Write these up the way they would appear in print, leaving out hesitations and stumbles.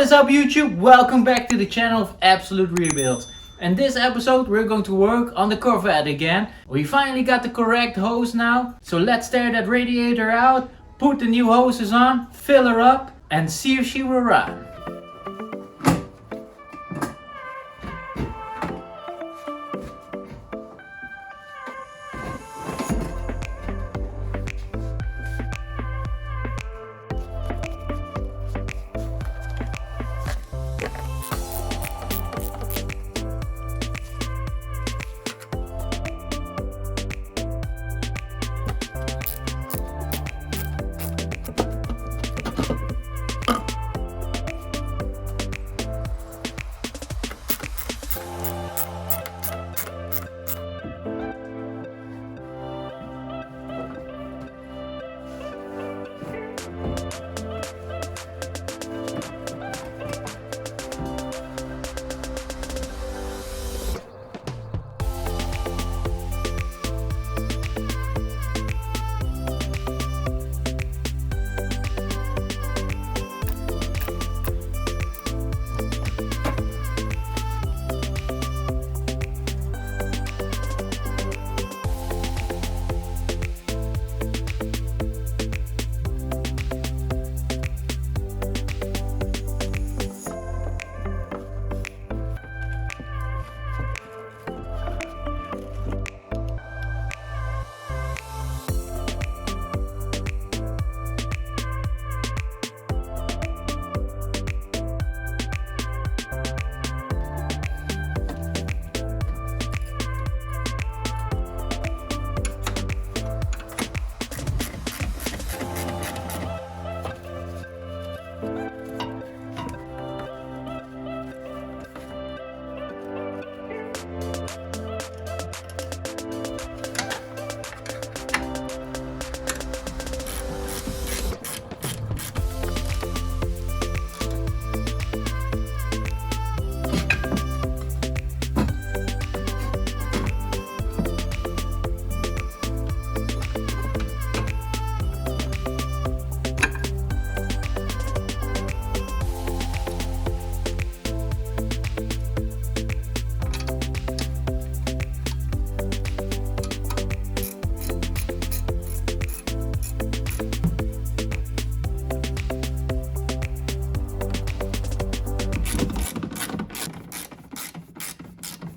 is up YouTube? Welcome back to the channel of Absolute Rebuilds. In this episode we're going to work on the Corvette again. We finally got the correct hose now. So let's tear that radiator out, put the new hoses on, fill her up and see if she will run.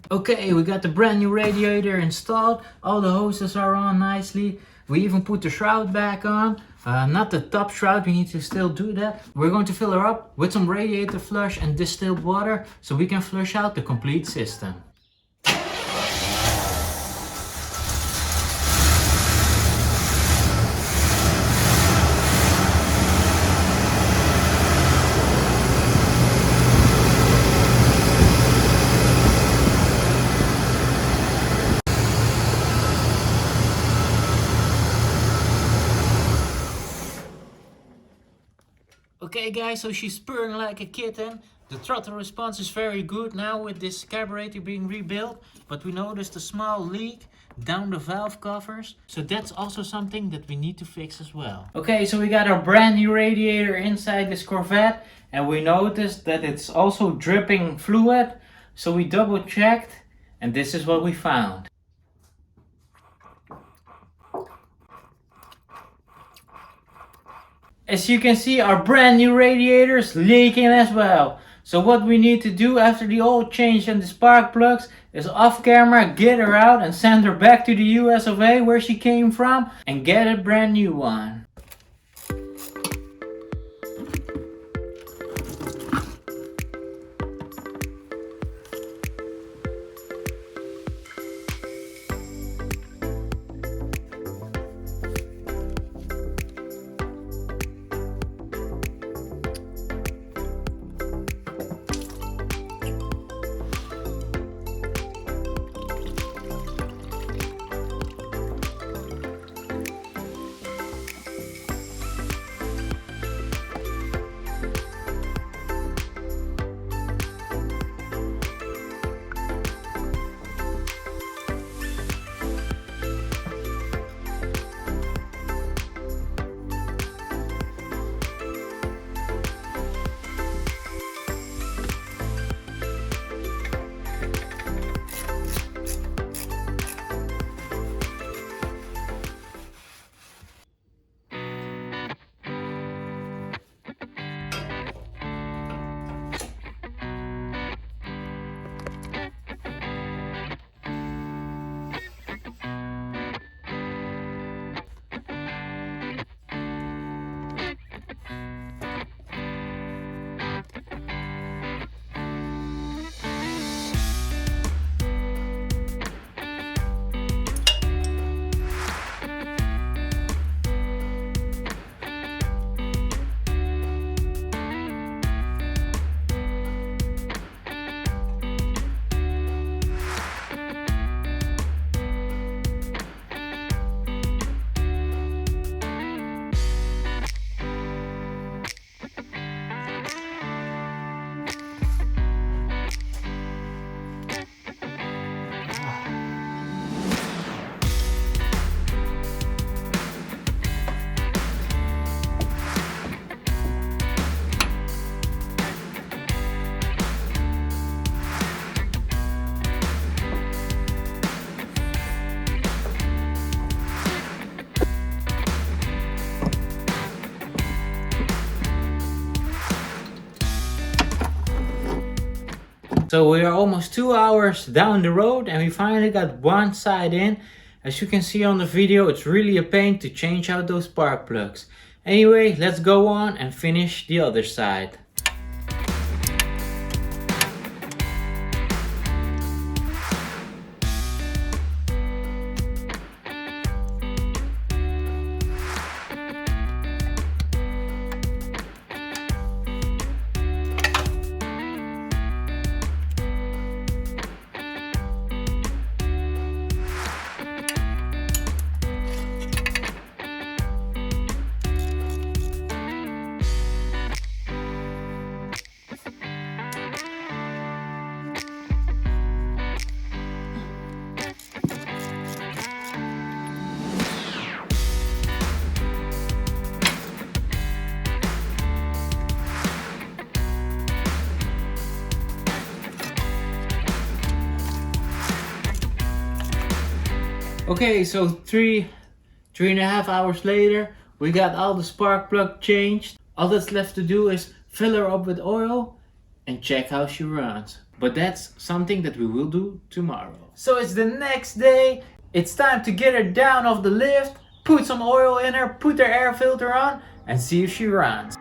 Okay, we got the brand new radiator installed. All the hoses are on nicely. We even put the shroud back on. Not the top shroud, we need to still do that. We're going to fill her up with some radiator flush and distilled water so we can flush out the complete system. Okay guys, so she's purring like a kitten. The throttle response is very good now with this carburetor being rebuilt. But we noticed a small leak down the valve covers. So that's also something that we need to fix as well. Okay, so we got our brand new radiator inside this Corvette. And we noticed that it's also dripping fluid. So we double checked and this is what we found. As you can see, our brand new radiator is leaking as well. So what we need to do after the oil change and the spark plugs is off camera get her out and send her back to the US of A where she came from and get a brand new one. So we are almost 2 hours down the road and we finally got one side in. As you can see on the video, it's really a pain to change out those spark plugs. Anyway, let's go on and finish the other side. Okay, so three and a half hours later, we got all the spark plug changed. All that's left to do is fill her up with oil and check how she runs. But that's something that we will do tomorrow. So it's the next day. It's time to get her down off the lift, put some oil in her, put her air filter on, and see if she runs.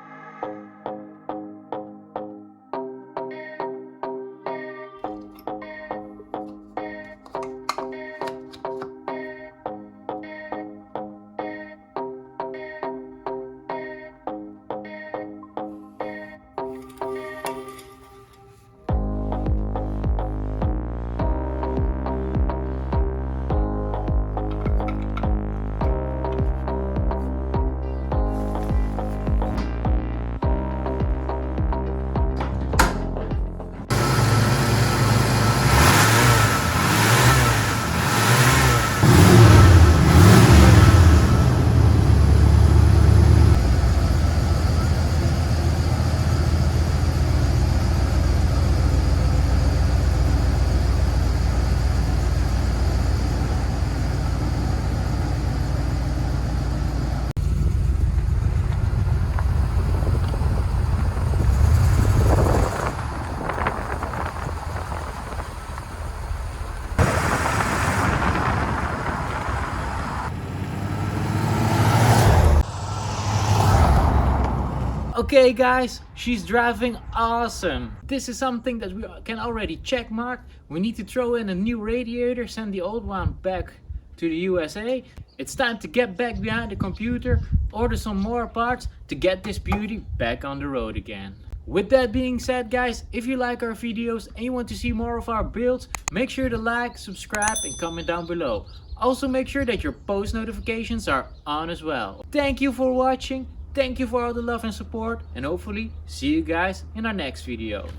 Okay guys, she's driving awesome. This is something that we can already check mark. We need to throw in a new radiator, send the old one back to the USA. It's time to get back behind the computer, order some more parts to get this beauty back on the road again. With that being said guys, if you like our videos and you want to see more of our builds, make sure to like, subscribe and comment down below. Also make sure that your post notifications are on as well. Thank you for watching. Thank you for all the love and support, and hopefully see you guys in our next video.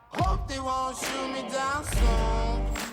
Hope they won't shoot me down soon.